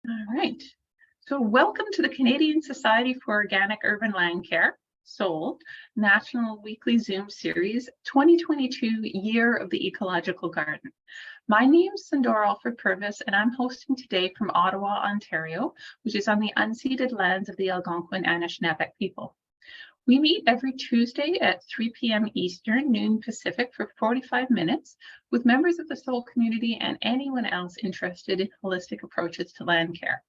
All right. So welcome to the Canadian Society for Organic Urban Land Care, SOLD, National Weekly Zoom Series 2022 Year of the Ecological Garden. My name is Sandora Alford-Purvis, and I'm hosting today from Ottawa, Ontario, which is on the unceded lands of the Algonquin and Anishinaabe people. We meet every Tuesday at 3 p.m. Eastern, noon Pacific for 45 minutes with members of the SOLD community and anyone else interested in holistic approaches to land care.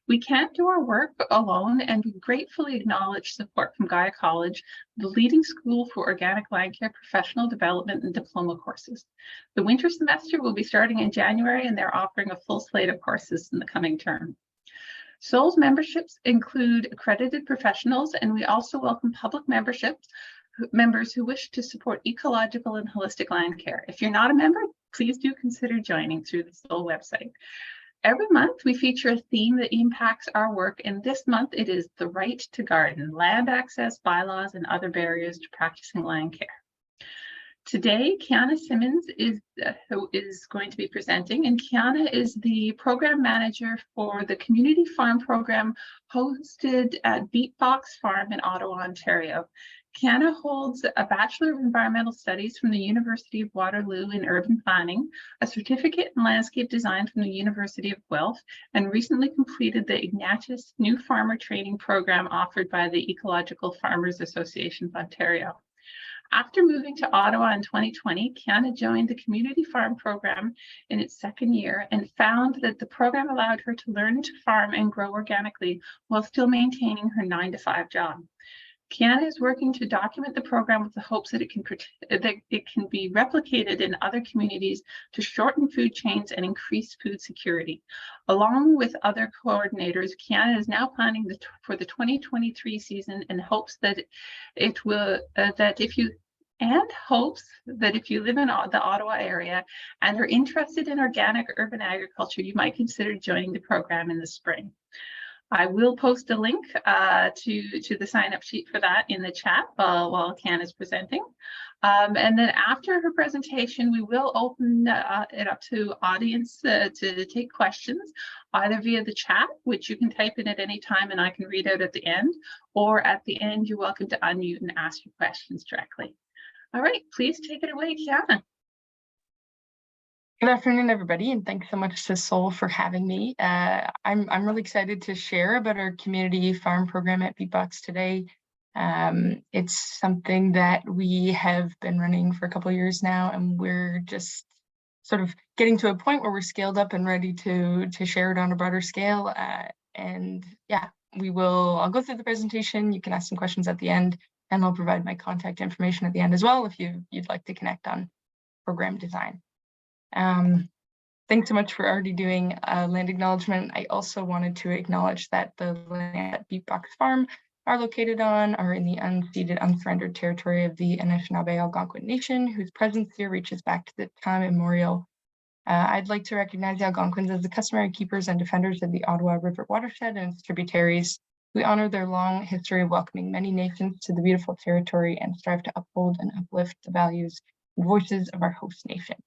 We can't do our work alone, and we gratefully acknowledge support from Gaia College, the leading school for organic land care professional development and diploma courses. The winter semester will be starting in January, and they're offering a full slate of courses in the coming term. SOL's memberships include accredited professionals, and we also welcome public members who wish to support ecological and holistic land care. If you're not a member, please do consider joining through the SOL website. Every month, we feature a theme that impacts our work, and this month it is the right to garden, land access, bylaws, and other barriers to practicing land care. Today, Kiana Simmons is going to be presenting, and Kiana is the program manager for the community farm program hosted at Beatbox Farm in Ottawa, Ontario. Kiana holds a Bachelor of Environmental Studies from the University of Waterloo in Urban Planning, a certificate in Landscape Design from the University of Guelph, and recently completed the Ignatius New Farmer Training Program offered by the Ecological Farmers Association of Ontario. After moving to Ottawa in 2020, Kiana joined the community farm program in its second year and found that the program allowed her to learn to farm and grow organically while still maintaining her 9-to-5 job. Kiana is working to document the program with the hopes that it can be replicated in other communities to shorten food chains and increase food security. Along with other coordinators, Kiana is now planning for the 2023 season and hopes that if you live in the Ottawa area and are interested in organic urban agriculture, you might consider joining the program in the spring. I will post a link to the sign-up sheet for that in the chat while Kiana is presenting. And then after her presentation, we will open it up to audience to take questions, either via the chat, which you can type in at any time and I can read out at the end, or at the end, you're welcome to unmute and ask your questions directly. All right, please take it away, Kiana. Good afternoon, everybody, and thanks so much to SOL for having me. I'm really excited to share about our community farm program at Beatbox today. It's something that we have been running for a couple of years now, and we're just sort of getting to a point where we're scaled up and ready to share it on a broader scale. And yeah, I'll go through the presentation. You can ask some questions at the end, and I'll provide my contact information at the end as well if you'd like to connect on program design. Thanks so much for already doing land acknowledgement. I also wanted to acknowledge that the land that Beatbox Farm are located on are in the unceded, unsurrendered territory of the Anishinaabe Algonquin Nation, whose presence here reaches back to the time immemorial. I'd like to recognize the Algonquins as the customary keepers and defenders of the Ottawa River watershed and its tributaries. We honor their long history of welcoming many nations to the beautiful territory and strive to uphold and uplift the values and voices of our host nation.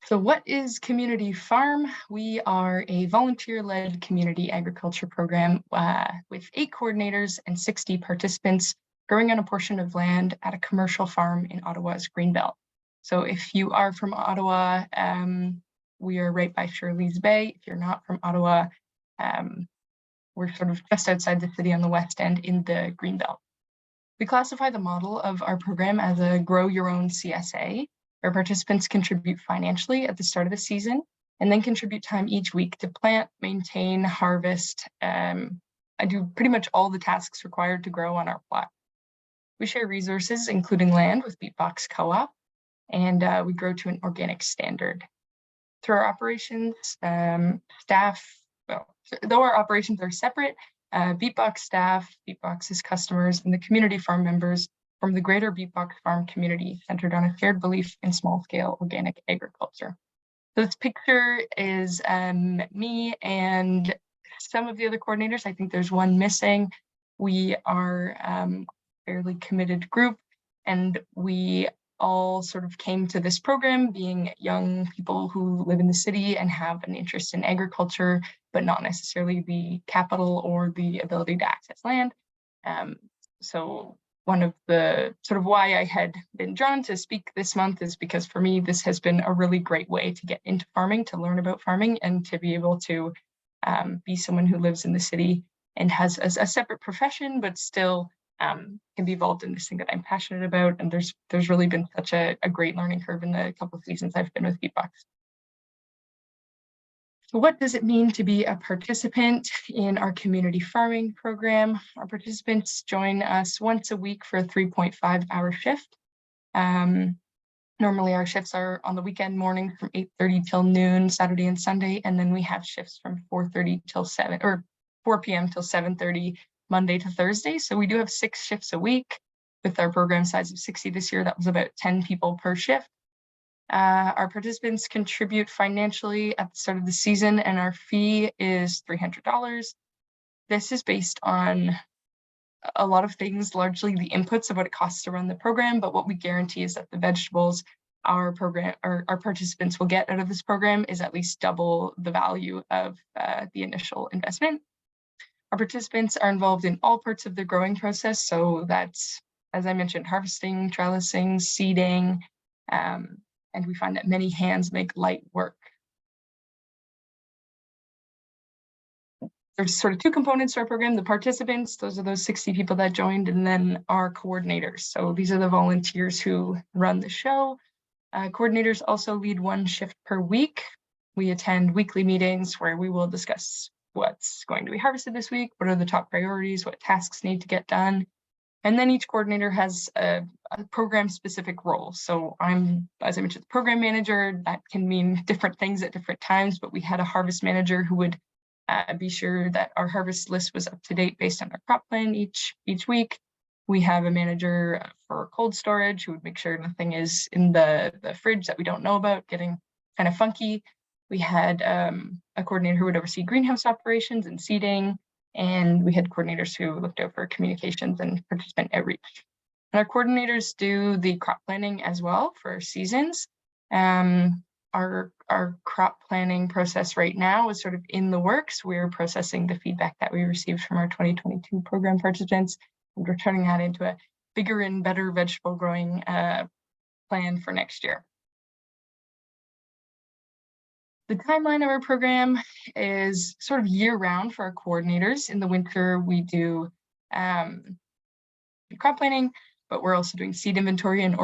So what is Community Farm? We are a volunteer-led community agriculture program with 8 coordinators and 60 participants growing on a portion of land at a commercial farm in Ottawa's Greenbelt. So if you are from Ottawa, we are right by Shirley's Bay. If you're not from Ottawa, we're sort of just outside the city on the west end in the Greenbelt. We classify the model of our program as a grow your own CSA, where participants contribute financially at the start of the season and then contribute time each week to plant, maintain, harvest. I do pretty much all the tasks required to grow on our plot. We share resources, including land, with Beatbox Co-op, and we grow to an organic standard. Through our operations, though our operations are separate, Beatbox staff, Beatbox's customers, and the community farm members from the greater Beatbox farm community centered on a shared belief in small-scale organic agriculture. So this picture is me and some of the other coordinators. I think there's one missing. We are a fairly committed group, and we all sort of came to this program being young people who live in the city and have an interest in agriculture, but not necessarily the capital or the ability to access land. So one of the sort of why I had been drawn to speak this month is because for me, this has been a really great way to get into farming, to learn about farming, and to be able to be someone who lives in the city and has a separate profession, but still can be involved in this thing that I'm passionate about. And there's really been such a great learning curve in the couple of seasons I've been with Beatbox. So what does it mean to be a participant in our community farming program? Our participants join us once a week for a 3.5-hour shift. Normally our shifts are on the weekend morning from 8:30 till noon, Saturday and Sunday, and then we have shifts from 4:30 till 7 or 4 p.m. till 7:30, Monday to Thursday. So we do have 6 shifts a week. With our program size of 60 this year, that was about 10 people per shift. Our participants contribute financially at the start of the season, and our fee is $300. This is based on a lot of things, largely the inputs of what it costs to run the program, but what we guarantee is that the vegetables our participants will get out of this program is at least double the value of the initial investment. Our participants are involved in all parts of the growing process, so that's, as I mentioned, harvesting, trellising, seeding, and we find that many hands make light work. There's sort of 2 components to our program: the participants, those are those 60 people that joined, and then our coordinators. So these are the volunteers who run the show. Coordinators also lead 1 shift per week. We attend weekly meetings where we will discuss what's going to be harvested this week, what are the top priorities, what tasks need to get done. And then each coordinator has a program-specific role. So I'm, as I mentioned, the program manager. That can mean different things at different times, but we had a harvest manager who would be sure that our harvest list was up to date based on our crop plan each week. We have a manager for cold storage who would make sure nothing is in the fridge that we don't know about getting kind of funky. We had a coordinator who would oversee greenhouse operations and seeding, and we had coordinators who looked over communications and participant outreach. And our coordinators do the crop planning as well for seasons. Our crop planning process right now is sort of in the works. We're processing the feedback that we received from our 2022 program participants, and we're turning that into a bigger and better vegetable growing plan for next year. The timeline of our program is sort of year-round for our coordinators. In the winter, we do crop planning, but we're also doing seed inventory and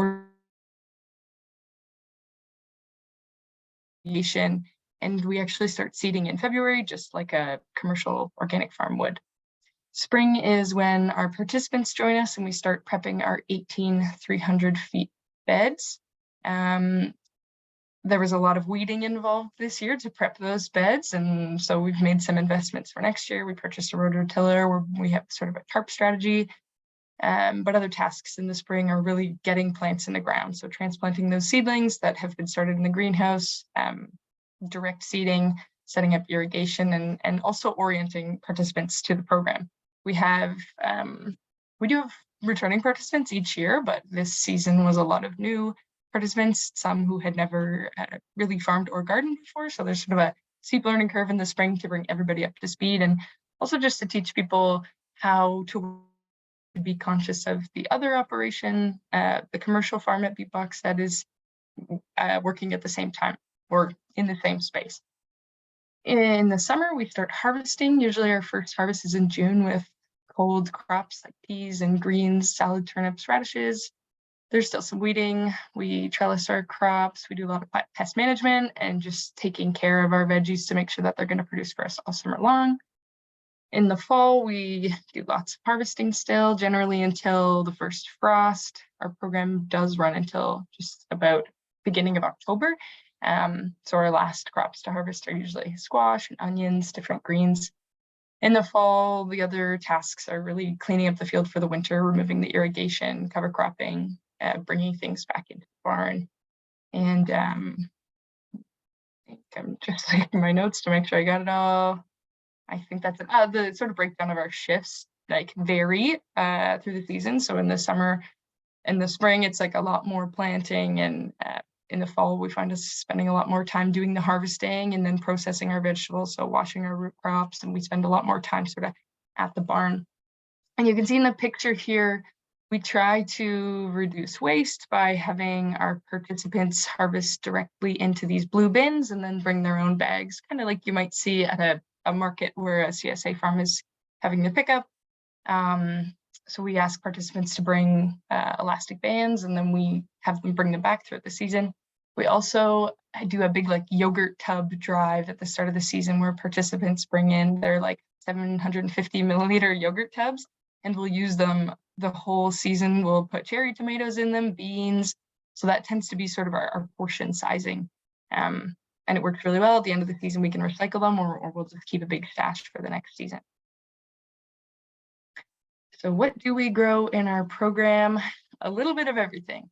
irrigation, and we actually start seeding in February, just like a commercial organic farm would. Spring is when our participants join us and we start prepping our 18 300 feet beds. There was a lot of weeding involved this year to prep those beds, and so we've made some investments for next year. We purchased a rototiller where we have sort of a tarp strategy, but other tasks in the spring are really getting plants in the ground. So transplanting those seedlings that have been started in the greenhouse, direct seeding, setting up irrigation, and also orienting participants to the program. We do have returning participants each year, but this season was a lot of new participants, some who had never really farmed or gardened before. So there's sort of a steep learning curve in the spring to bring everybody up to speed, and also just to teach people how to be conscious of the other operation, the commercial farm at Beatbox that is working at the same time or in the same space. In the summer, we start harvesting. Usually our first harvest is in June with cold crops like peas and greens, salad, turnips, radishes. There's still some weeding. We trellis our crops. We do a lot of pest management and just taking care of our veggies to make sure that they're going to produce for us all summer long. In the fall, we do lots of harvesting still, generally until the first frost. Our program does run until just about beginning of October. So our last crops to harvest are usually squash and onions, different greens. In the fall, the other tasks are really cleaning up the field for the winter, removing the irrigation, cover cropping, bringing things back into the barn. And I think I'm just looking at my notes to make sure I got it all. I think that's it. The sort of breakdown of our shifts like vary through the season. So in the summer, in the spring, it's like a lot more planting, and in the fall, we find us spending a lot more time doing the harvesting and then processing our vegetables, so washing our root crops, and we spend a lot more time sort of at the barn. And you can see in the picture here, we try to reduce waste by having our participants harvest directly into these blue bins and then bring their own bags, kind of like you might see at a market where a CSA farm is having the pickup. So we ask participants to bring elastic bands, and then we have them bring them back throughout the season. We also do a big like yogurt tub drive at the start of the season where participants bring in their like 750 milliliter yogurt tubs, and we'll use them the whole season. We'll put cherry tomatoes in them, beans. So that tends to be sort of our portion sizing. And it works really well. At the end of the season, we can recycle them, or we'll just keep a big stash for the next season. So what do we grow in our program? A little bit of everything.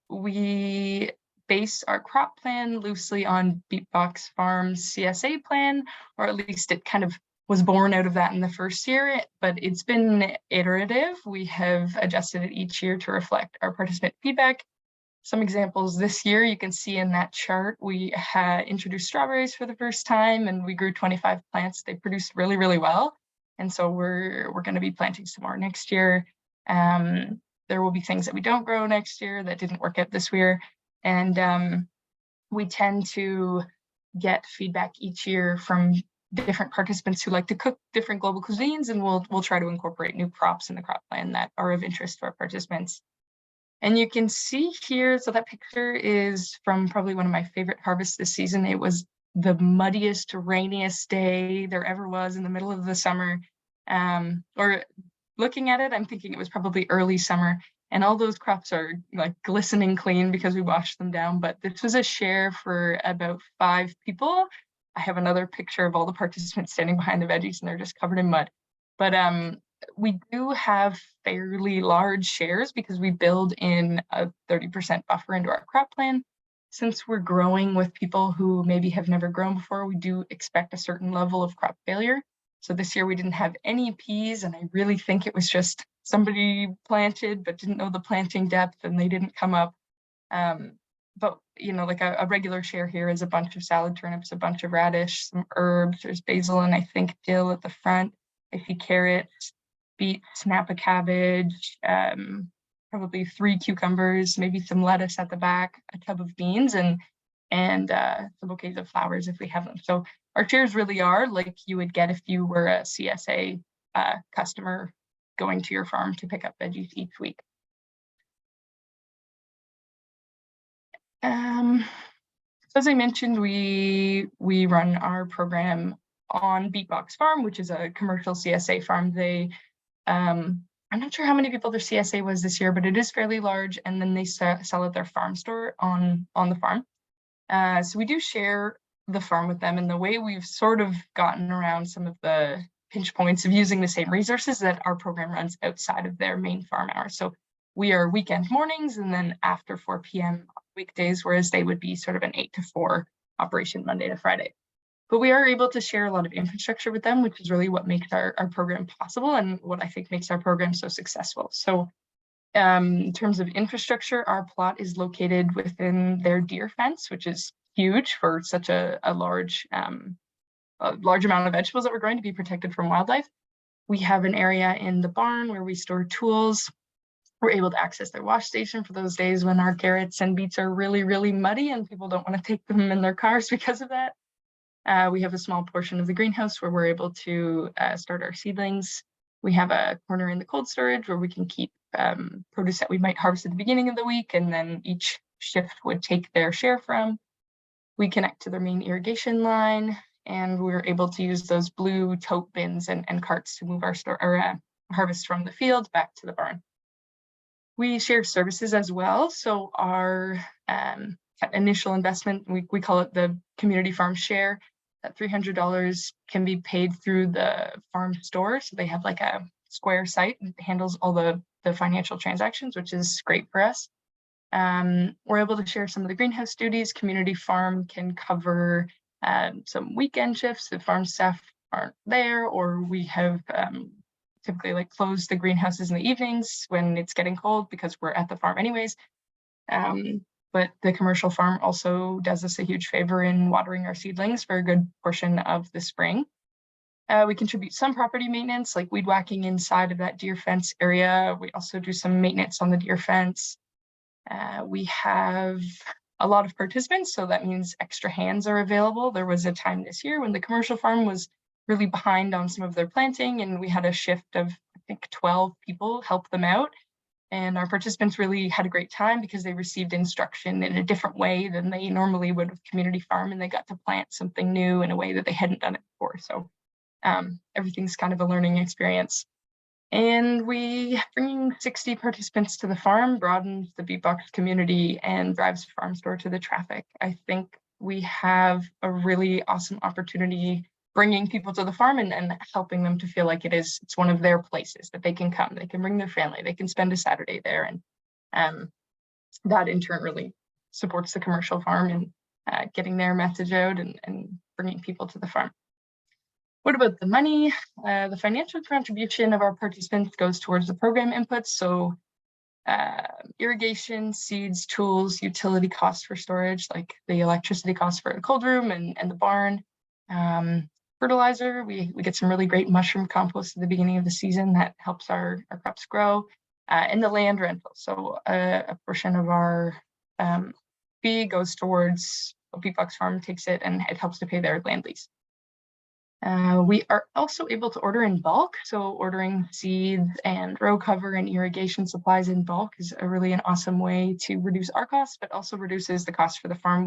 We base our crop plan loosely on Beatbox Farm's CSA plan, or at least it kind of was born out of that in the first year, but it's been iterative. We have adjusted it each year to reflect our participant feedback. Some examples this year, you can see in that chart, we had introduced strawberries for the first time, and we grew 25 plants. They produced really, really well. And so we're going to be planting some more next year. There will be things that we don't grow next year that didn't work out this year. And we tend to get feedback each year from different participants who like to cook different global cuisines, and we'll try to incorporate new crops in the crop plan that are of interest to our participants. And you can see here, so that picture is from probably one of my favorite harvests this season. It was the muddiest, rainiest day there ever was in the middle of the summer. Or looking at it, I'm thinking it was probably early summer, and all those crops are like glistening clean because we washed them down. But this was a share for about 5 people. I have another picture of all the participants standing behind the veggies, and they're just covered in mud. But we do have fairly large shares because we build in a 30% buffer into our crop plan. Since we're growing with people who maybe have never grown before, we do expect a certain level of crop failure. So this year we didn't have any peas, and I really think it was just somebody planted but didn't know the planting depth and they didn't come up. But you know, like a regular share here is a bunch of salad turnips, a bunch of radish, some herbs, there's basil, and I think dill at the front. I see carrots, beets, Napa cabbage, probably 3 cucumbers, maybe some lettuce at the back, a tub of beans, and some bouquets of flowers if we have them. So our shares really are like you would get if you were a CSA customer going to your farm to pick up veggies each week. So as I mentioned, we run our program on Beatbox Farm, which is a commercial CSA farm. They I'm not sure how many people their CSA was this year, but it is fairly large, and then they sell at their farm store on the farm. So we do share the farm with them, and the way we've sort of gotten around some of the pinch points of using the same resources that our program runs outside of their main farm hours. So we are weekend mornings and then after 4 p.m. weekdays, whereas they would be sort of an 8 to 4 operation Monday to Friday. But we are able to share a lot of infrastructure with them, which is really what makes our program possible and what I think makes our program so successful. So in terms of infrastructure, our plot is located within their deer fence, which is huge for such a large amount of vegetables that we're going to be protected from wildlife. We have an area in the barn where we store tools. We're able to access their wash station for those days when our carrots and beets are really, really muddy and people don't want to take them in their cars because of that. We have a small portion of the greenhouse where we're able to start our seedlings. We have a corner in the cold storage where we can keep produce that we might harvest at the beginning of the week, and then each shift would take their share from. We connect to their main irrigation line, and we're able to use those blue tote bins and carts to move our harvest from the field back to the barn. We share services as well. So our initial investment, we call it the community farm share. That $300 can be paid through the farm store. So they have like a Square site that handles all the financial transactions, which is great for us. We're able to share some of the greenhouse duties. Community farm can cover some weekend shifts if farm staff aren't there, or we have typically like close the greenhouses in the evenings when it's getting cold because we're at the farm anyways. But the commercial farm also does us a huge favor in watering our seedlings for a good portion of the spring. We contribute some property maintenance, like weed whacking inside of that deer fence area. We also do some maintenance on the deer fence. We have a lot of participants, so that means extra hands are available. There was a time this year when the commercial farm was really behind on some of their planting, and we had a shift of, I think, 12 people help them out. And our participants really had a great time because they received instruction in a different way than they normally would with community farm, and they got to plant something new in a way that they hadn't done it before. So everything's kind of a learning experience. And we bringing 60 participants to the farm broadens the beatbox community and drives farm store to the traffic. I think we have a really awesome opportunity bringing people to the farm and helping them to feel like it's one of their places that they can come, they can bring their family, they can spend a Saturday there. And that in turn really supports the commercial farm and getting their message out and bringing people to the farm. What about the money? The financial contribution of our participants goes towards the program inputs. So irrigation, seeds, tools, utility costs for storage, like the electricity costs for the cold room and the barn. Fertilizer, we get some really great mushroom compost at the beginning of the season that helps our crops grow, and the land rental. So a portion of our fee goes towards Beatbox Farm takes it, and it helps to pay their land lease. We are also able to order in bulk. So ordering seeds and row cover and irrigation supplies in bulk is really an awesome way to reduce our costs, but also reduces the cost for the farm.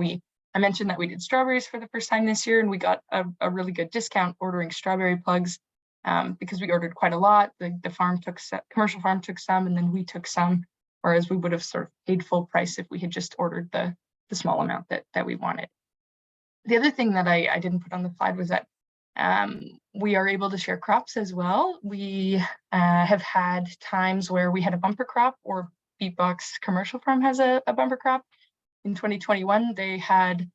I mentioned that we did strawberries for the first time this year, and we got a really good discount ordering strawberry plugs because we ordered quite a lot. The commercial farm took some, and then we took some, whereas we would have sort of paid full price if we had just ordered the small amount that we wanted. The other thing that I didn't put on the slide was that we are able to share crops as well. We have had times where we had a bumper crop, or Beatbox Commercial Farm has a bumper crop. In 2021, they had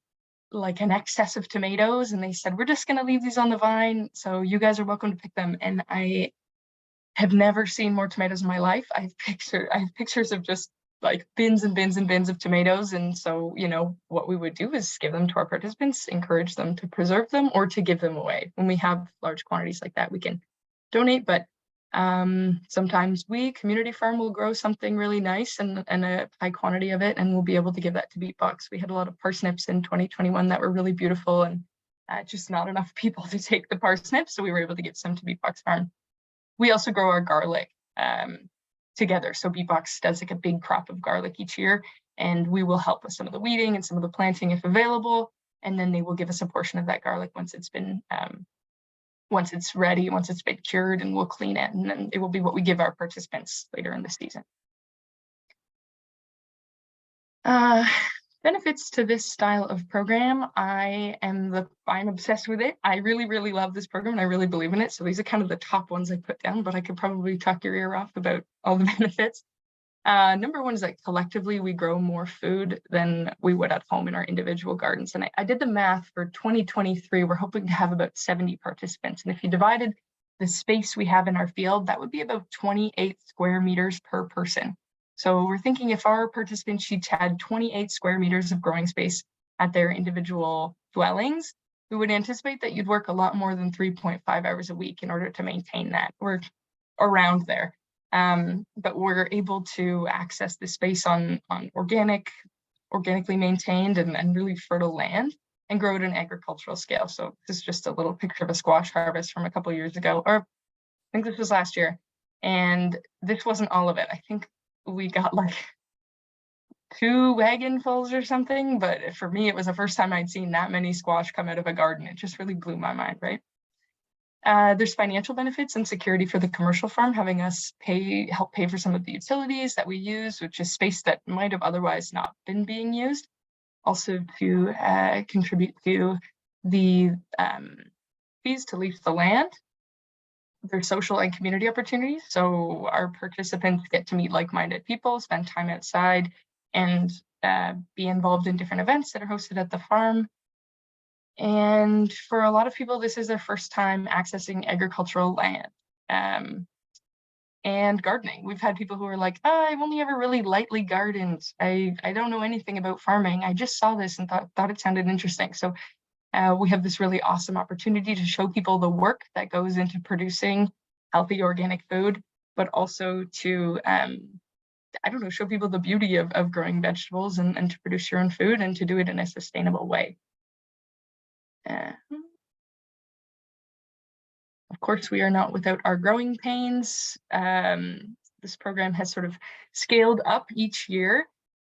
like an excess of tomatoes, and they said, we're just going to leave these on the vine, so you guys are welcome to pick them. And I have never seen more tomatoes in my life. I have pictures of just like bins and bins and bins of tomatoes. And so, what we would do is give them to our participants, encourage them to preserve them or to give them away. When we have large quantities like that, we can donate, but sometimes community farm will grow something really nice and a high quantity of it, and we'll be able to give that to Beatbox. We had a lot of parsnips in 2021 that were really beautiful, and just not enough people to take the parsnips, so we were able to give some to Beatbox Farm. We also grow our garlic together. So Beatbox does like a big crop of garlic each year, and we will help with some of the weeding and some of the planting if available, and then they will give us a portion of that garlic once it's been once it's ready, once it's been cured, and we'll clean it, and then it will be what we give our participants later in the season. Benefits to this style of program. I'm obsessed with it. I really, really love this program, and I really believe in it. So these are kind of the top ones I put down, but I could probably talk your ear off about all the benefits. Number one is that collectively we grow more food than we would at home in our individual gardens. And I did the math for 2023. We're hoping to have about 70 participants. And if you divided the space we have in our field, that would be about 28 square meters per person. So we're thinking if our participants each had 28 square meters of growing space at their individual dwellings, we would anticipate that you'd work a lot more than 3.5 hours a week in order to maintain that. We're around there. But we're able to access the space on organically maintained and really fertile land and grow at an agricultural scale. So this is just a little picture of a squash harvest from a couple of years ago, or I think this was last year. And this wasn't all of it. I think we got like 2 wagonfuls or something, but for me, it was the first time I'd seen that many squash come out of a garden. It just really blew my mind, right? There's financial benefits and security for the commercial farm, having us help pay for some of the utilities that we use, which is space that might have otherwise not been being used. Also to contribute to the fees to lease the land. There's social and community opportunities. So our participants get to meet like-minded people, spend time outside, and be involved in different events that are hosted at the farm. And for a lot of people, this is their first time accessing agricultural land. and gardening. We've had people who are like, oh, I've only ever really lightly gardened. I don't know anything about farming. I just saw this and thought it sounded interesting. So we have this really awesome opportunity to show people the work that goes into producing healthy organic food, but also to, I don't know, show people the beauty of growing vegetables and to produce your own food and to do it in a sustainable way. Of course, we are not without our growing pains. This program has sort of scaled up each year,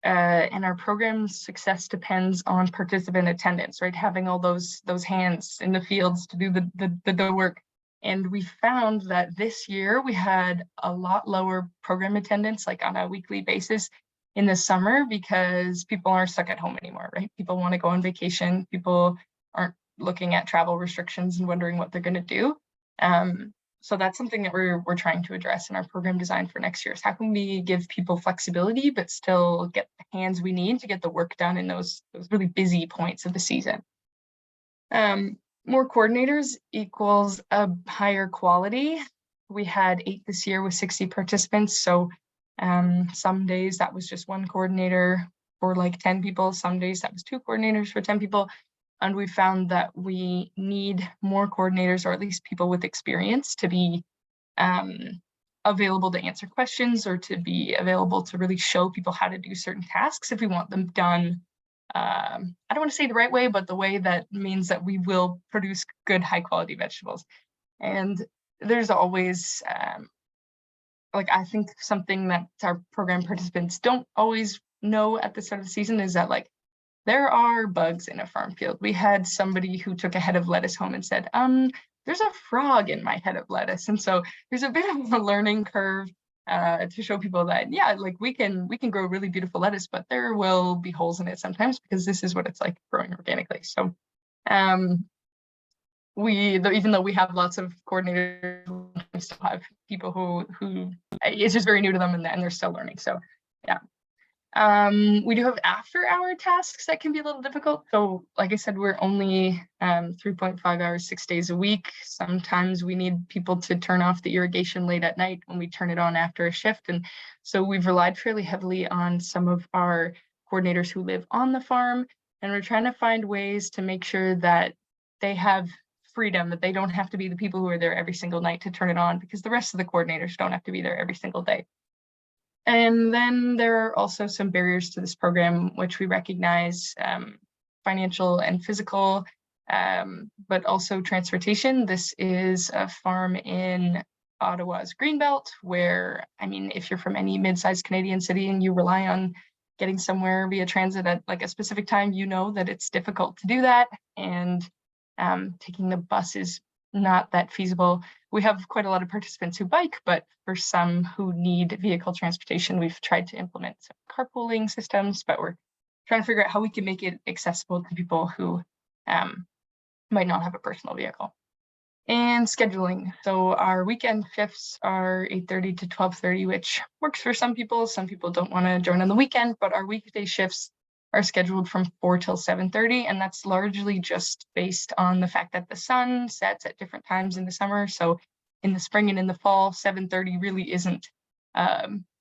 and our program's success depends on participant attendance, right? Having all those hands in the fields to do the work. And we found that this year we had a lot lower program attendance, like on a weekly basis in the summer, because people aren't stuck at home anymore, right? People want to go on vacation. People aren't looking at travel restrictions and wondering what they're going to do. So that's something that we're trying to address in our program design for next year, is how can we give people flexibility but still get the hands we need to get the work done in those really busy points of the season. More coordinators equals a higher quality. We had 8 this year with 60 participants. So some days that was just one coordinator for like 10 people. Some days that was 2 coordinators for 10 people. And we found that we need more coordinators, or at least people with experience, to be available to answer questions or to be available to really show people how to do certain tasks if we want them done. I don't want to say the right way, but the way that means that we will produce good, high quality vegetables. And there's always, like, I think something that our program participants don't always know at the start of the season is that, like, there are bugs in a farm field. We had somebody who took a head of lettuce home and said, there's a frog in my head of lettuce. And so there's a bit of a learning curve to show people that, yeah, like we can grow really beautiful lettuce, but there will be holes in it sometimes, because this is what it's like growing organically. So even though we have lots of coordinators, we still have people who it's just very new to them, and they're still learning. So yeah. We do have after-hour tasks that can be a little difficult. So like I said, we're only 3.5 hours, 6 days a week. Sometimes we need people to turn off the irrigation late at night when we turn it on after a shift. And so we've relied fairly heavily on some of our coordinators who live on the farm. And we're trying to find ways to make sure that they have freedom, that they don't have to be the people who are there every single night to turn it on, because the rest of the coordinators don't have to be there every single day. And then there are also some barriers to this program, which we recognize, financial and physical, but also transportation. This is a farm in Ottawa's Greenbelt, where, I mean, if you're from any mid-sized Canadian city and you rely on getting somewhere via transit at like a specific time, you know that it's difficult to do that. And taking the bus is not that feasible. We have quite a lot of participants who bike, but for some who need vehicle transportation, we've tried to implement some carpooling systems, but we're trying to figure out how we can make it accessible to people who might not have a personal vehicle. And scheduling. So our weekend shifts are 8:30 to 12:30, which works for some people. Some people don't want to join on the weekend, but our weekday shifts are scheduled from 4 till 7:30, and that's largely just based on the fact that the sun sets at different times in the summer. So in the spring and in the fall, 7:30 really isn't,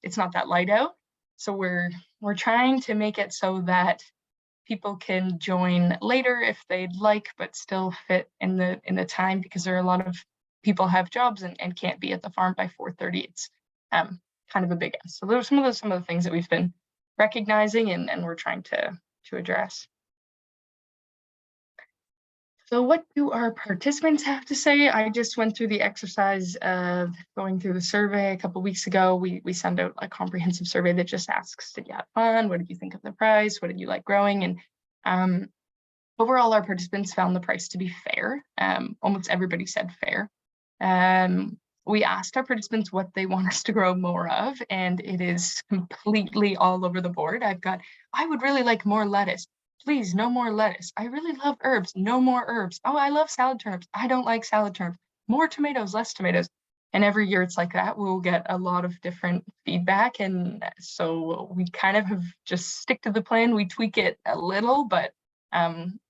it's not that light out. So we're trying to make it so that people can join later if they'd like, but still fit in the time, because there are a lot of people have jobs and can't be at the farm by 4:30. It's kind of a big ask. So those are some of the things that we've been recognizing and we're trying to address. So what do our participants have to say? I just went through the exercise of going through the survey a couple of weeks ago. We send out a comprehensive survey that just asks, did you have fun? What did you think of the price? What did you like growing? And overall, our participants found the price to be fair. Almost everybody said fair. We asked our participants what they want us to grow more of, and it is completely all over the board. I would really like more lettuce. Please, no more lettuce. I really love herbs. No more herbs. Oh, I love salad turnips. I don't like salad turnips. More tomatoes, less tomatoes. And every year it's like that. We'll get a lot of different feedback. And so we kind of have just stick to the plan. We tweak it a little, but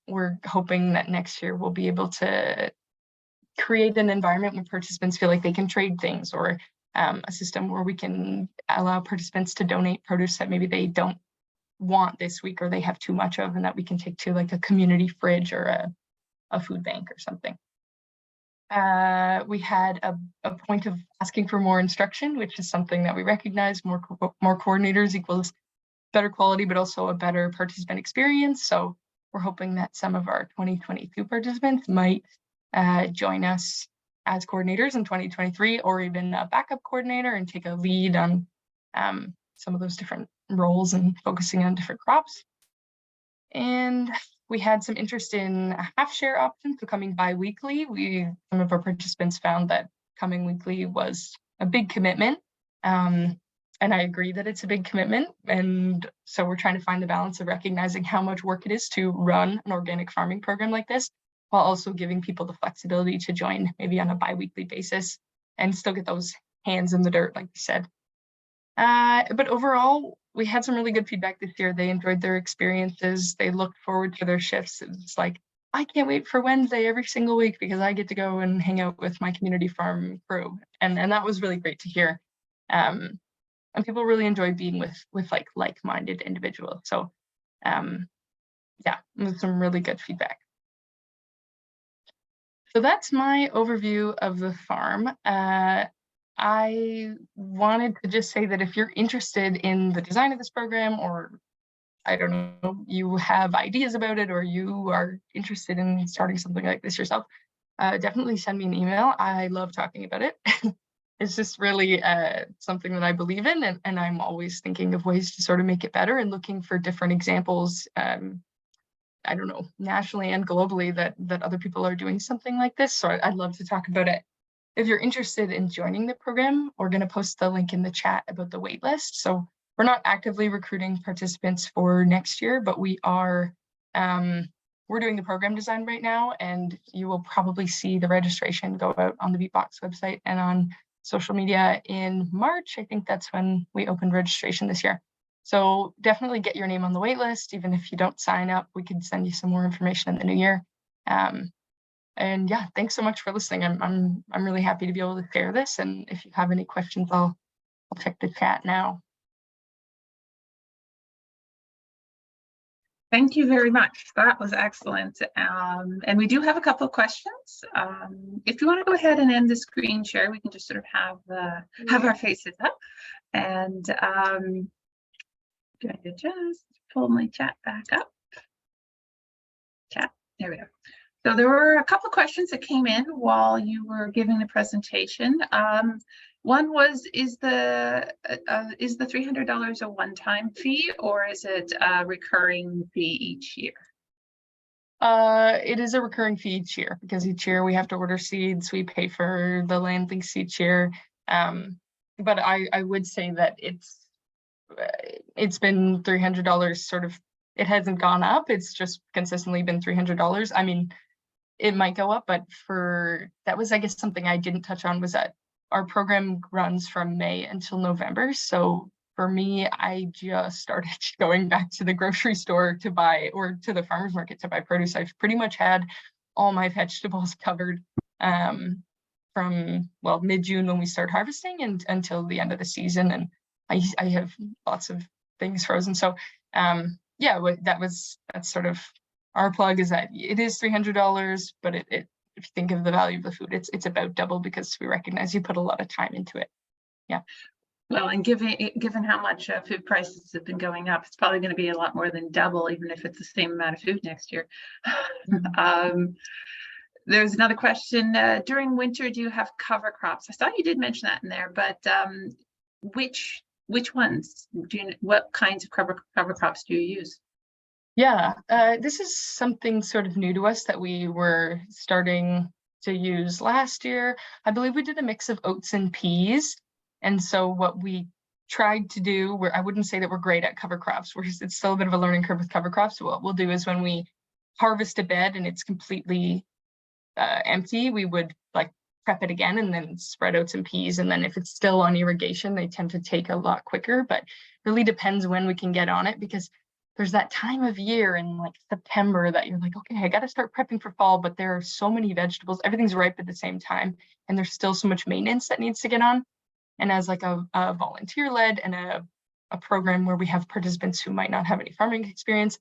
we're hoping that next year we'll be able to create an environment where participants feel like they can trade things, or a system where we can allow participants to donate produce that maybe they don't want this week or they have too much of, and that we can take to like a community fridge or a food bank or something. We had a point of asking for more instruction, which is something that we recognize. More coordinators equals better quality, but also a better participant experience. So we're hoping that some of our 2022 participants might join us as coordinators in 2023, or even a backup coordinator and take a lead on some of those different roles and focusing on different crops. And we had some interest in a half share option, so coming bi-weekly. Some of our participants found that coming weekly was a big commitment. And I agree that it's a big commitment. And so we're trying to find the balance of recognizing how much work it is to run an organic farming program like this, while also giving people the flexibility to join maybe on a bi-weekly basis and still get those hands in the dirt, like you said. But overall, we had some really good feedback this year. They enjoyed their experiences. They looked forward to their shifts. It's like, I can't wait for Wednesday every single week because I get to go and hang out with my community farm crew. And that was really great to hear. And people really enjoy being with like-minded individuals. So yeah, it was some really good feedback. So that's my overview of the farm. I wanted to just say that if you're interested in the design of this program, or I don't know, you have ideas about it, or you are interested in starting something like this yourself, definitely send me an email. I love talking about it. It's just really something that I believe in, and I'm always thinking of ways to sort of make it better and looking for different examples, I don't know, nationally and globally that other people are doing something like this. So I'd love to talk about it. If you're interested in joining the program, we're going to post the link in the chat about the wait list. So we're not actively recruiting participants for next year, but we are, we're doing the program design right now, and you will probably see the registration go out on the Beatbox website and on social media in March. I think that's when we opened registration this year. So definitely get your name on the wait list. Even if you don't sign up, we can send you some more information in the new year. And yeah, thanks so much for listening. I'm really happy to be able to share this. And if you have any questions, I'll check the chat now. Thank you very much. That was excellent. And we do have a couple of questions. If you want to go ahead and end the screen share, we can just sort of have our faces up. And I'm going to just pull my chat back up. Chat, there we go. So there were a couple of questions that came in while you were giving the presentation. One was, is the $300 a one-time fee, or is it a recurring fee each year? It is a recurring fee each year, because each year we have to order seeds, we pay for the land lease each year. But I would say that it's been $300 sort of, it hasn't gone up, it's just consistently been $300. I mean, it might go up, but that was, I guess, something I didn't touch on, was that our program runs from May until November. So for me, I just started going back to the grocery store to buy, or to the farmer's market to buy produce. I've pretty much had all my vegetables covered from, well, mid-June when we start harvesting and until the end of the season. And I have lots of things frozen. So yeah, that's sort of our plug, is that it is $300, but if you think of the value of the food, it's about double, because we recognize you put a lot of time into it. Yeah. Well, and given how much food prices have been going up, it's probably going to be a lot more than double, even if it's the same amount of food next year. There's another question. During winter, do you have cover crops? I thought you did mention that in there, but which ones? What kinds of cover crops do you use? Yeah, this is something sort of new to us that we were starting to use last year. I believe we did a mix of oats and peas. And so what we tried to do, I wouldn't say that we're great at cover crops, it's still a bit of a learning curve with cover crops. So what we'll do is, when we harvest a bed and it's completely empty, we would like prep it again and then spread oats and peas. And then if it's still on irrigation, they tend to take a lot quicker, but really depends when we can get on it, because there's that time of year in like September that you're like, okay, I got to start prepping for fall, but there are so many vegetables, everything's ripe at the same time, and there's still so much maintenance that needs to get on. And as like a volunteer-led and a program where we have participants who might not have any farming experience,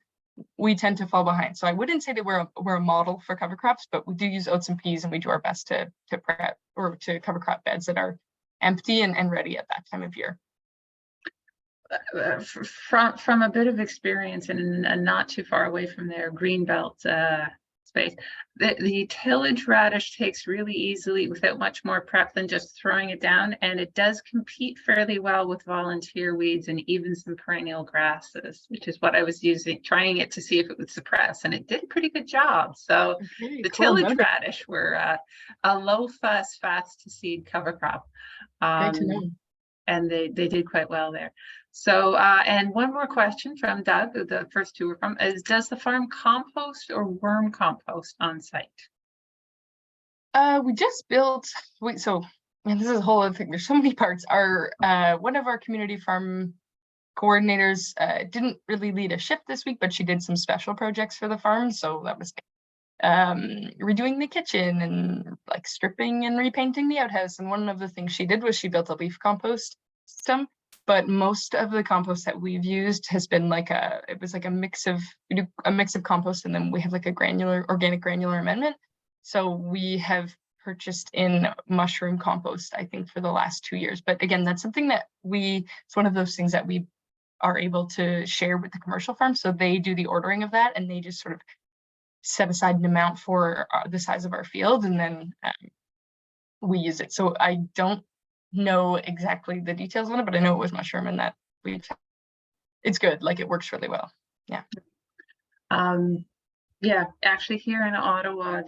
we tend to fall behind. So I wouldn't say that we're a model for cover crops, but we do use oats and peas, and we do our best to prep or to cover crop beds that are empty and ready at that time of year. From a bit of experience and not too far away from their greenbelt space, the tillage radish takes really easily without much more prep than just throwing it down, and it does compete fairly well with volunteer weeds and even some perennial grasses, which is what I was trying it to see if it would suppress, and it did a pretty good job. So Okay, the cool. tillage radish were a low fuss, fast to seed cover crop. Great to know. And they did quite well there. So, and one more question from Doug, the first two were from, is does the farm compost or worm compost on site? We just built, so this is a whole other thing. There's so many parts. One of our community farm coordinators didn't really lead a shift this week, but she did some special projects for the farm. So that was redoing the kitchen and like stripping and repainting the outhouse. And one of the things she did was she built a leaf compost system. But most of the compost that we've used has been like a mix of compost, and then we have like a organic granular amendment. So we have purchased in mushroom compost, I think, for the last 2 years. But again, that's something that it's one of those things that we are able to share with the commercial farm. So they do the ordering of that, and they just sort of set aside an amount for the size of our field, and then we use it. So I don't know exactly the details on it, but I know it was mushroom, and that it's good. Like, it works really well. Yeah. Yeah, actually here in Ottawa,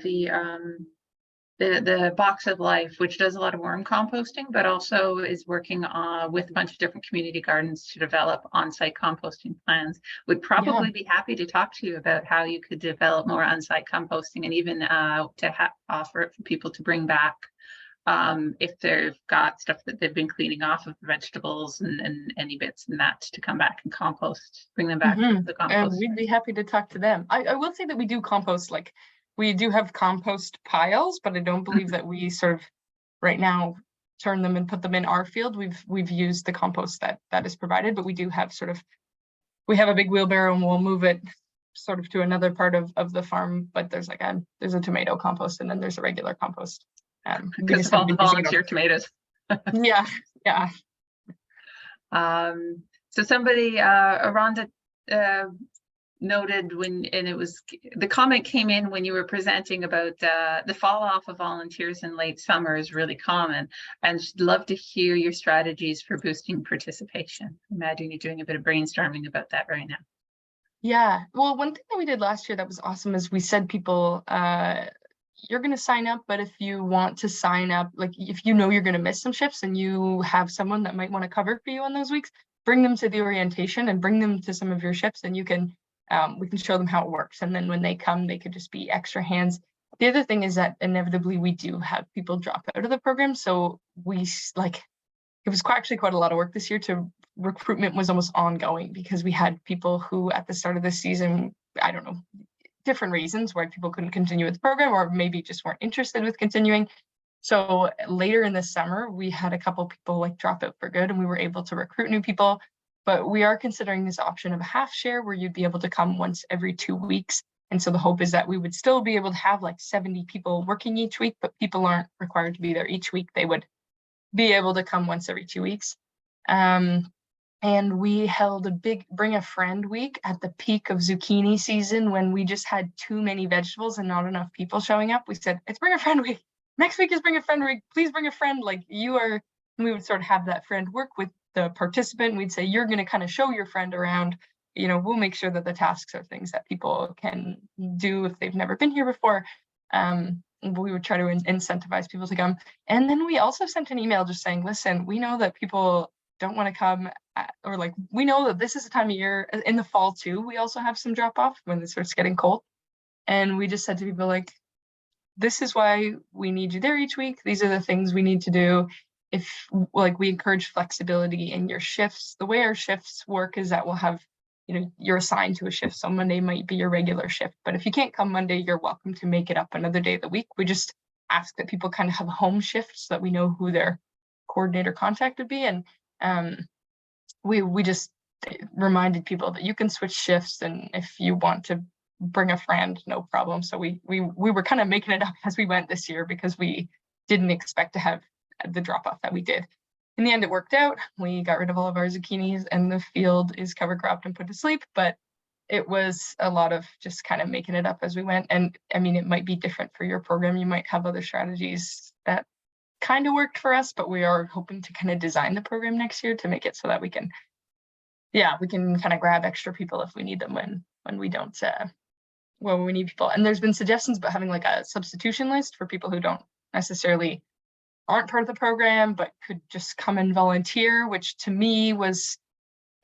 the Box of Life, which does a lot of worm composting, but also is working with a bunch of different community gardens to develop on-site composting plans, would probably be happy to talk to you about how you could develop more on-site composting, and even to offer it for people to bring back if they've got stuff that they've been cleaning off of the vegetables and any bits and that to come back and compost, bring them back to the compost. We'd be happy to talk to them. I will say that we do compost, like we do have compost piles, but I don't believe that we sort of right now turn them and put them in our field. We've used the compost that is provided, but we do have we have a big wheelbarrow and we'll move it sort of to another part of the farm. But there's a tomato compost, and then there's a regular compost. Because of all the volunteer tomatoes. Yeah. So somebody, Rhonda, noted the comment came in when you were presenting about the fall off of volunteers in late summer is really common, and she'd love to hear your strategies for boosting participation. Imagine you're doing a bit of brainstorming about that right now. Yeah, well, one thing that we did last year that was awesome is we said people, you're going to sign up, but if you want to sign up, like if you know you're going to miss some shifts and you have someone that might want to cover for you on those weeks, bring them to the orientation and bring them to some of your shifts, and you can we can show them how it works. And then when they come, they could just be extra hands. The other thing is that inevitably we do have people drop out of the program. So it was actually quite a lot of work this year. Recruitment was almost ongoing because we had people who at the start of the season, I don't know, different reasons why people couldn't continue with the program, or maybe just weren't interested with continuing. So later in the summer, we had a couple people drop out for good, and we were able to recruit new people. But we are considering this option of a half share where you'd be able to come once every 2 weeks. And so the hope is that we would still be able to have 70 people working each week, but people aren't required to be there each week. They would be able to come once every 2 weeks. And we held a big Bring a Friend week at the peak of zucchini season when we just had too many vegetables and not enough people showing up. We said, it's Bring a Friend week. Next week is Bring a Friend week. Please bring a friend. We would sort of have that friend work with the participant. We'd say, you're going to kind of show your friend around. We'll make sure that the tasks are things that people can do if they've never been here before. We would try to incentivize people to come. And then we also sent an email just saying, listen, we know that people don't want to come, we know that this is a time of year in the fall too. We also have some drop off when it starts getting cold. And we just said to people this is why we need you there each week. These are the things we need to do. If we encourage flexibility in your shifts. The way our shifts work is that we'll have, you're assigned to a shift. So Monday might be your regular shift, but if you can't come Monday, you're welcome to make it up another day of the week. We just ask that people kind of have a home shift so that we know who their coordinator contact would be. And we just reminded people that you can switch shifts, and if you want to bring a friend, no problem. So we were kind of making it up as we went this year, because we didn't expect to have the drop off that we did. In the end, it worked out. We got rid of all of our zucchinis and the field is cover cropped and put to sleep, but it was a lot of just kind of making it up as we went. And I mean, it might be different for your program. You might have other strategies that kind of worked for us, but we are hoping to kind of design the program next year to make it so that we can kind of grab extra people if we need them when we don't, when we need people. And there's been suggestions about having like a substitution list for people who don't necessarily aren't part of the program, but could just come and volunteer, which to me was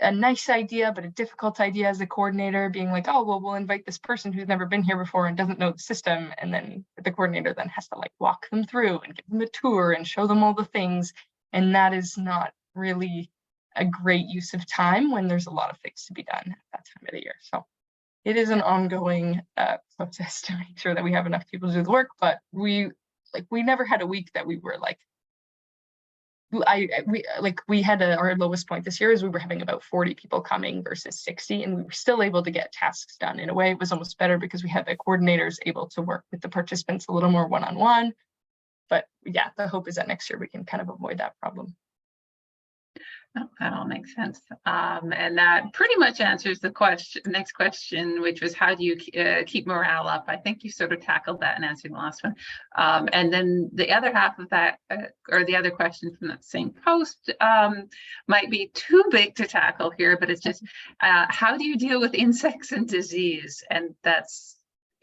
a nice idea, but a difficult idea as a coordinator, being like, oh, well, we'll invite this person who's never been here before and doesn't know the system. And then the coordinator then has to like walk them through and give them a tour and show them all the things. And that is not really a great use of time when there's a lot of things to be done at that time of the year. So it is an ongoing process to make sure that we have enough people to do the work, but we never had a week that we were like, we had our lowest point this year is we were having about 40 people coming versus 60, and we were still able to get tasks done. In a way, it was almost better because we had the coordinators able to work with the participants a little more one-on-one. But yeah, the hope is that next year we can kind of avoid that problem. Oh, that all makes sense. And that pretty much answers the next question, which was how do you keep morale up? I think you sort of tackled that in answering the last one. And then the other half of that, or the other question from that same post, might be too big to tackle here, but it's just how do you deal with insects and disease? And that's,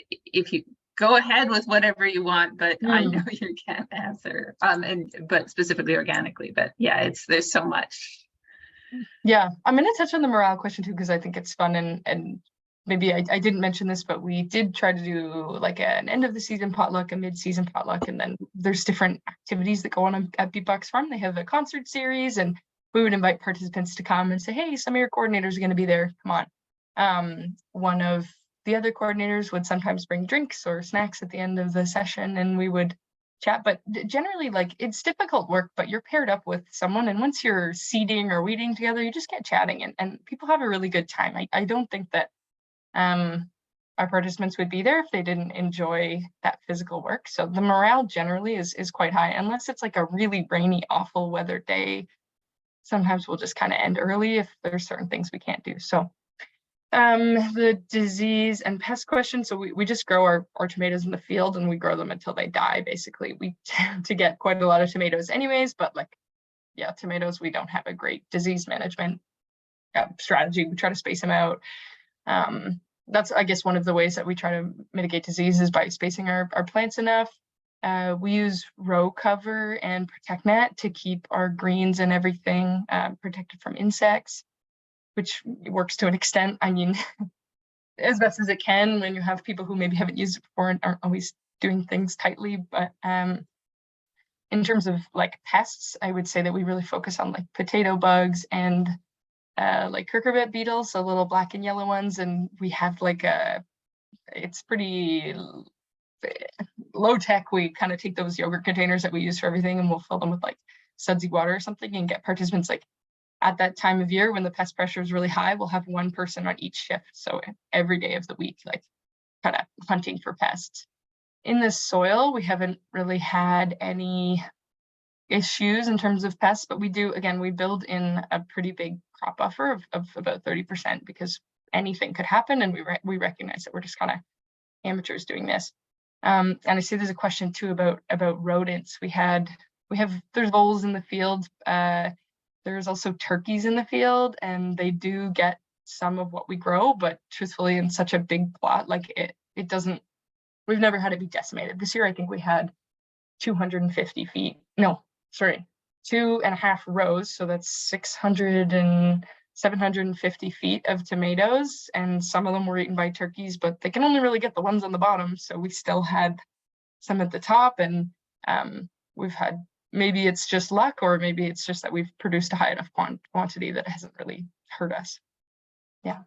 if you go ahead with whatever you want, but I know you can't answer, but specifically organically. But yeah, there's so much. Yeah, I'm going to touch on the morale question too, because I think it's fun, and maybe I didn't mention this, but we did try to do like an end of the season potluck, a mid-season potluck, and then there's different activities that go on at Beatbox Farm. They have a concert series, and we would invite participants to come and say, hey, some of your coordinators are going to be there, come on. One of the other coordinators would sometimes bring drinks or snacks at the end of the session, and we would chat. But generally, like, it's difficult work, but you're paired up with someone, and once you're seeding or weeding together, you just get chatting, and people have a really good time. I don't think that our participants would be there if they didn't enjoy that physical work. So the morale generally is quite high, unless it's like a really rainy, awful weather day. Sometimes we'll just kind of end early if there's certain things we can't do. So the disease and pest question. So we just grow our tomatoes in the field, and we grow them until they die. Basically, we tend to get quite a lot of tomatoes anyways, but like, yeah, tomatoes, we don't have a great disease management strategy. We try to space them out. That's, I guess, one of the ways that we try to mitigate disease is by spacing our plants enough. We use row cover and protect net to keep our greens and everything protected from insects, which works to an extent. I mean, as best as it can when you have people who maybe haven't used it before and aren't always doing things tightly. But in terms of like pests, I would say that we really focus on like potato bugs and like cucurbit beetles, so little black and yellow ones. And we have like it's pretty low tech. We kind of take those yogurt containers that we use for everything, and we'll fill them with like sudsy water or something, and get participants like, at that time of year when the pest pressure is really high, we'll have one person on each shift. So every day of the week, like kind of hunting for pests. In the soil, we haven't really had any issues in terms of pests, but we do, again, we build in a pretty big crop buffer of about 30% because anything could happen. And we recognize that we're just kind of amateurs doing this. And I see there's a question too about rodents. There's voles in the field. There's also turkeys in the field, and they do get some of what we grow, but truthfully, in such a big plot, like it doesn't, we've never had it be decimated. This year, I think we had 250 feet, no, sorry, 2.5 rows. So that's 600 and 750 feet of tomatoes. And some of them were eaten by turkeys, but they can only really get the ones on the bottom. So we still had some at the top, and we've had, maybe it's just luck, or maybe it's just that we've produced a high enough quantity that it hasn't really hurt us. Yeah.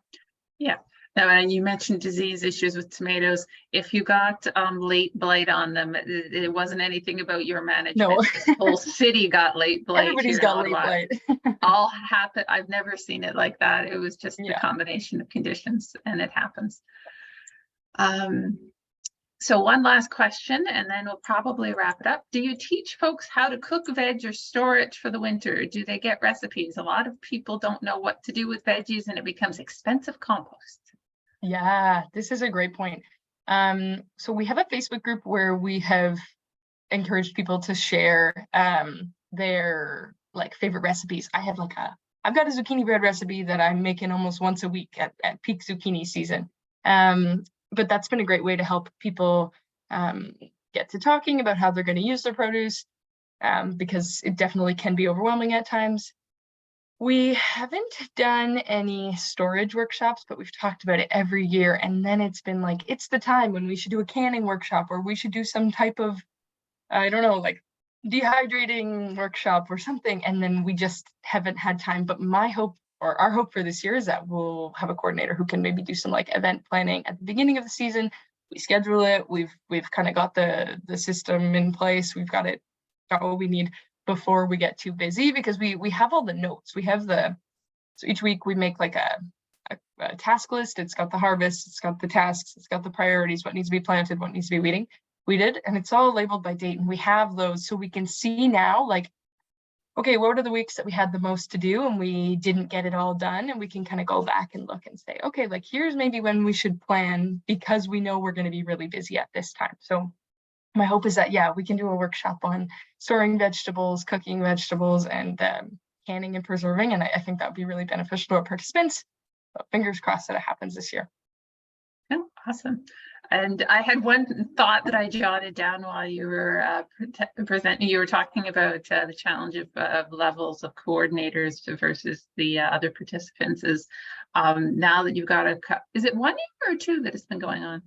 Yeah. Now, and you mentioned disease issues with tomatoes. If you got late blight on them, it wasn't anything about your management. No. The whole city got late blight. Everybody's got late blight. All happen. I've never seen it like that. It was just the combination of conditions, and it happens. So one last question, and then we'll probably wrap it up. Do you teach folks how to cook veg or store it for the winter? Do they get recipes? A lot of people don't know what to do with veggies, and it becomes expensive compost. Yeah, this is a great point. So we have a Facebook group where we have encouraged people to share their like favorite recipes. I've got a zucchini bread recipe that I'm making almost once a week at peak zucchini season. But that's been a great way to help people get to talking about how they're going to use their produce, because it definitely can be overwhelming at times. We haven't done any storage workshops, but we've talked about it every year. And then it's been like, it's the time when we should do a canning workshop, or we should do some type of, I don't know, like dehydrating workshop or something. And then we just haven't had time. But my hope, or our hope for this year, is that we'll have a coordinator who can maybe do some like event planning at the beginning of the season. We schedule it. We've kind of got the system in place. We've got what we need before we get too busy, because we have all the notes. We have so each week we make like a task list. It's got the harvest, it's got the tasks, it's got the priorities, what needs to be planted, what needs to be weeded, and it's all labeled by date. And we have those so we can see now, like, okay, what are the weeks that we had the most to do and we didn't get it all done? And we can kind of go back and look and say, okay, like here's maybe when we should plan, because we know we're going to be really busy at this time. So my hope is that, we can do a workshop on storing vegetables, cooking vegetables, and canning and preserving. And I think that would be really beneficial to our participants. So fingers crossed that it happens this year. Oh, awesome. And I had one thought that I jotted down while you were presenting. You were talking about the challenge of levels of coordinators versus the other participants. Is now that you've got is it 1 year or 2 that it's been going on?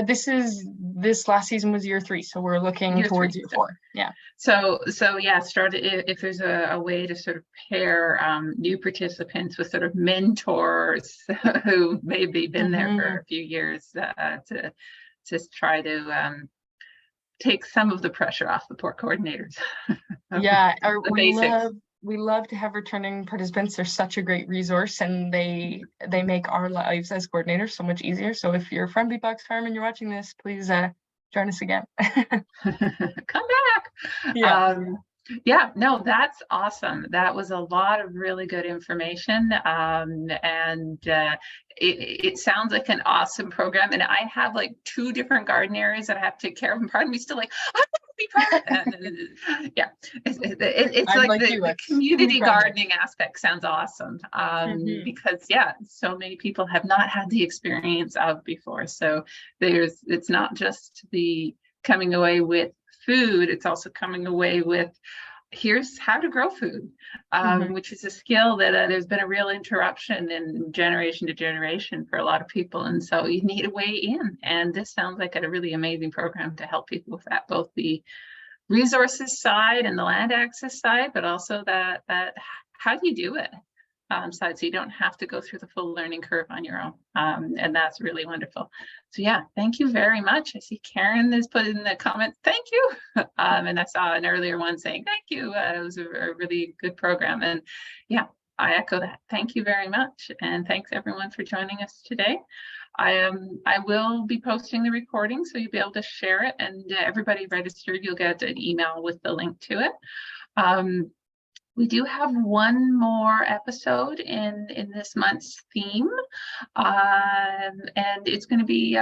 This last season was year 3, so we're looking towards year 4. Yeah. So if there's a way to sort of pair new participants with sort of mentors who maybe been there for a few years to just try to take some of the pressure off the poor coordinators. We love to have returning participants. They're such a great resource, and they make our lives as coordinators so much easier. So if you're from Beet Box Farm and you're watching this, please join us again. Come back. No, that's awesome. That was a lot of really good information. It sounds like an awesome program. And I have like 2 different garden areas that I have to take care of. And part of me still like, I want to be part of it. It's like the community gardening aspect sounds awesome. Because so many people have not had the experience of before. So it's not just the coming away with food, it's also coming away with here's how to grow food, which is a skill that there's been a real interruption in generation to generation for a lot of people, and so you need a way in, and this sounds like a really amazing program to help people with that, both the resources side and the land access side, but also that how do you do it side, so you don't have to go through the full learning curve on your own, and that's really wonderful. So thank you very much. I see Karen has put in the comments, thank you, and I saw an earlier one saying thank you. It was a really good program, and I echo that. Thank you very much, and thanks everyone for joining us today. I will be posting the recording, so you'll be able to share it, and everybody registered, you'll get an email with the link to it. We do have one more episode in this month's theme, and it's going to be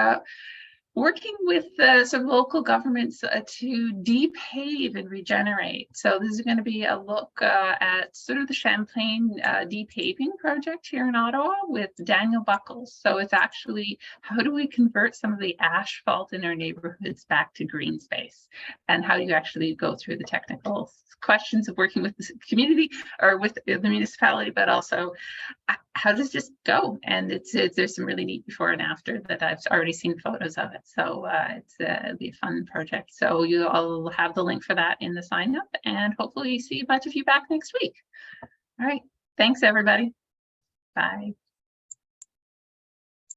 working with some local governments to depave and regenerate. So this is going to be a look at sort of the Champlain depaving project here in Ottawa with Daniel Buckles. So it's actually, how do we convert some of the asphalt in our neighborhoods back to green space? And how do you actually go through the technical questions of working with the community or with the municipality, but also how does this go? And there's some really neat before and after that I've already seen photos of it. So it'll be a fun project. So I'll have the link for that in the sign up, and hopefully see a bunch of you back next week. All right. Thanks, everybody. Bye.